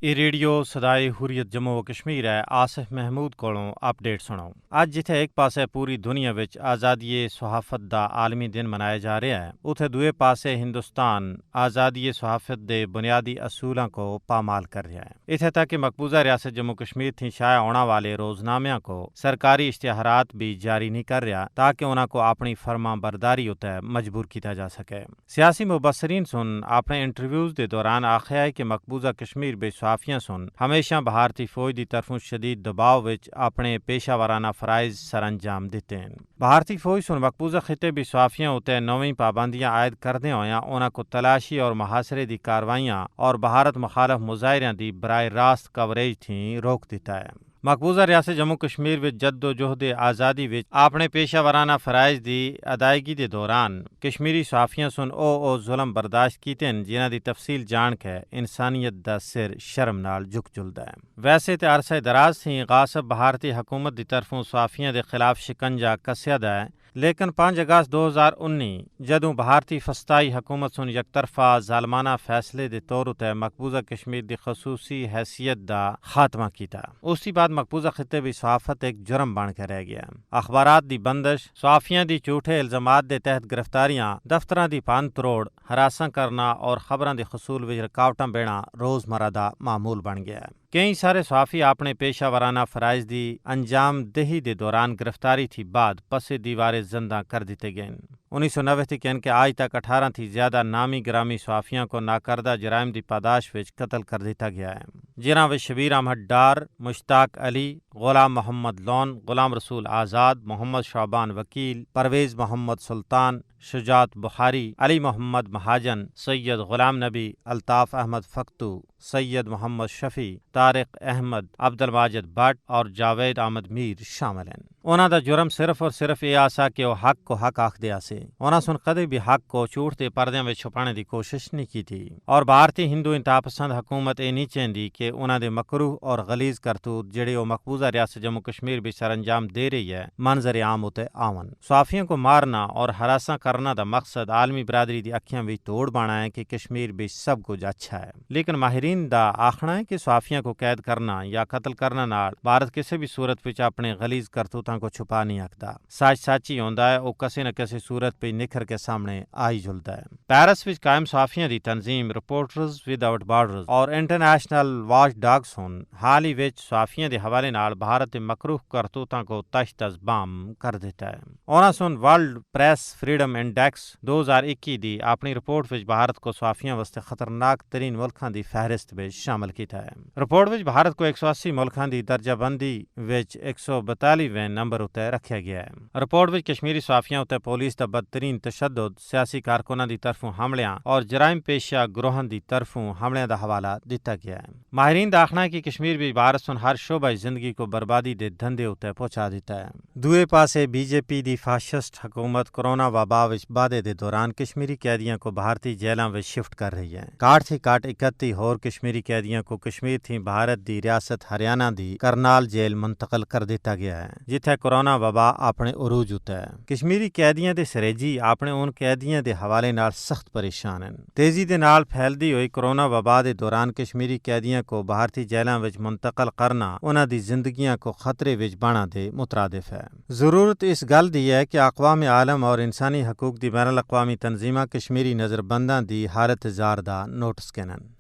ਇਹ ਰੇਡੀਓ ਸਦਾਏ ਹੁਰੀਅਤ ਜੰਮੂ ਕਸ਼ਮੀਰ ਹੈ। ਆਸਿਫ ਮਹਿਮੂਦ ਕੋਲੋਂ ਅਪਡੇਟ ਸੁਣਾਓ। ਅੱਜ ਜਿੱਥੇ ਇੱਕ ਪਾਸੇ ਪੂਰੀ ਦੁਨੀਆ ਵਿੱਚ ਆਜ਼ਾਦੀ ਸਹਾਫਤ ਦਾ ਆਲਮੀ ਦਿਨ ਮਨਾਇਆ ਜਾ ਰਿਹਾ ਹੈ, ਉੱਥੇ ਦੂਏ ਪਾਸੇ ਹਿੰਦੁਸਤਾਨ ਆਜ਼ਾਦੀ ਸਹਾਫਤ ਦੇ ਬੁਨਿਆਦੀ ਅਸੂਲਾਂ को पामाल कर रहा है। इत्थे तक कि मकबूजा रियासत जम्मू कश्मीर थी शाया होने वाले रोजनामिया को सरकारी इश्तिहारात भी जारी नहीं कर रहा ताकि उन्हों को अपनी फर्मा बरदारी उत्ते मजबूर किया जा सके। सियासी मुबसरीन सुन अपने इंटरव्यूज के दौरान आख्या है कि मकबूजा कश्मीर बे सहाफियां सुन हमेशा भारतीय फौज की तरफों शदीद दबाव विच अपने पेशावराना फराइज सर अंजाम दिते हैं। भारतीय फौज सुन मकबूजा खिते भी सहाफियां उत्ते नवीं पाबंदियां आयद करदे होया उन्हों को तलाशी और मुहासरे की कार्रवाइयां और भारत मुखालफ मुजाहिरियां की बराह रास्त कवरेज थी रोक दिता है। मकबूजा रियासत जम्मू कश्मीर विच जद्दोजहद आज़ादी विच अपने पेशावराना फराइज की अदायगी के दौरान कश्मीरी सहाफियां सुन ओ जुल्म बर्दाश्त कीते हैं जिन्हां दी तफसील जान के इंसानियत दा सिर शर्म नाल झुक जुलदा है। वैसे तो अरसे दराज थी गासब भारतीय हुकूमत की तरफों सहाफियां के खिलाफ शिकंजा कस्या दा है, लेकिन 5 अगस्त 2019 जदों भारतीय फस्ताई हुकूमत सुन यकतरफा जालमाना फैसले के तौर उत्ते मकबूजा कश्मीर की खसूसी हैसियत का खात्मा किया, उसी बाद मकबूजा खिते भी सहाफत एक जुर्म बन के रह गया। अखबारात की बंदिश, सहाफियां की झूठे इल्जामात के तहत गिरफ्तारियां, दफ्तरां की भन त्रोड़, हरासा करना और खबरां के हसूल विच रुकावटां बेना रोजमर्रा का मामूल बन गया है। कई सारे सहाफ़ी अपने पेशावराना फराइज की अंजाम दही के दौरान गिरफ्तारी थी बाद पसे दीवारे जिंदा कर दिते गए। 1990 थी कहन के आज तक 18 थी ज्यादा नामी ग्रामी सहाफियों को नाकरदा जराइम की पादाश विच कत्ल कर दिता गया है, जिन्हां विच शबीर अहमद डार, मुश्ताक अली, गुलाम मोहम्मद लोन, गुलाम रसूल आज़ाद, मोहम्मद शाबान वकील, परवेज मोहम्मद सुल्तान, शुजात बुखारी, अली मोहम्मद महाजन, सैयद गुलाम नबी, अल्ताफ अहमद फख्तू, सैयद मोहम्मद शफी, तारिक अहमद, अब्दुल माजिद भट्ट और जावेद अहमद मीर शामिल हैं। उन्हां दा जुर्म सिर्फ और सिर्फ ये आसा कि वह हक को हक आखदे आसे। उन्हां सुन कदे भी हक को झूठ के पर्दों में छुपाने की कोशिश नहीं की थी और भारतीय हिंदू इंतहा पसंद हुकूमत ये नहीं चाहती कि उन्हां दे मकरूह और गलीज करतूत जेड़े वो मकबूजा रियासत जम्मू कश्मीर भी सर अंजाम दे रही है मंजर आम उते आवन। सहाफियों को मारना और हरासा करना का मकसद आलमी बरादरी की अखियां भी तोड़ बाना है कि कश्मीर भी सब कुछ अच्छा है, लेकिन माहिरीन दा आखना है कि सहाफियों को कैद करना या कत्ल करना नाल भारत किसी भी सूरत विच अपने गलीज करतूतां को छुपा नहीं सकता। सच सच ही होंदा है, वो किसी न किसी सूरत पे निखर के सामने आ ही जुलदा है। पेरिस विच कायम सहाफियों की तंजीम रिपोर्टर्स विदाउट बॉर्डर्स और इंटरनेशनल वॉच डॉग्स हुन हाल ही विच सहाफियों के हवाले नाल भारत के मकरूह करतूतां को तश्तश बाम कर दिता है। उन्हां सुन वर्ल्ड प्रेस फ्रीडम इंडेक्स 2021 की अपनी रिपोर्ट विच भारत को सहाफियों वास्ते खतरनाक तरीन मुल्कां की फहरिस्त में शामिल किया है। रिपोर्ट विच भारत को 180 मुल्कां की दर्जाबंदी विच 142वें नंबर उत्ते रखा गया है। रिपोर्ट विच कश्मीरी सहाफियां उत्ते पुलिस का बदतरीन तशद्दुद, सियासी कारकुनां की तरफों हमलियां और जराइम पेशा ग्रोहां की तरफों हमलियां का हवाला दिता गया है। माहिरीन का आखना है कि कश्मीर भी भारत सुन हर शोबा जिंदगी को बर्बादी के धंधे उत्ते पहुंचा दिता है। दूए पासे बीजेपी की फाशिस्ट हुकूमत कोरोना वबा विच बादे के दौरान कश्मीरी कैदियों को भारतीय जेलों में शिफ्ट कर रही है। काट थी काट 31 होर कश्मीरी कैदियों को कश्मीर थी भारत की रियासत हरियाणा की करनाल जेल मुंतकल कर दिता गया है, जिथे कोरोना वबा अपने उरूज उत्ते है। कश्मीरी कैदियों के सरेजी अपने उन कैदियों के हवाले नाल सख्त परेशान हैं। तेजी के नाल फैलती हुई कोरोना वबा के दौरान कश्मीरी कैदियों को भारतीय जेलों में मुंतकल करना उन्हां दी जिंदगियां को खतरे विच पाना दे मुतरादिफ है। जरूरत इस गल दी है कि अक़वाम आलम और इंसानी हकूक की बैनुल अक़वामी तंजीमां कश्मीरी नज़रबंदां दी हालत जार दा नोटिस करन।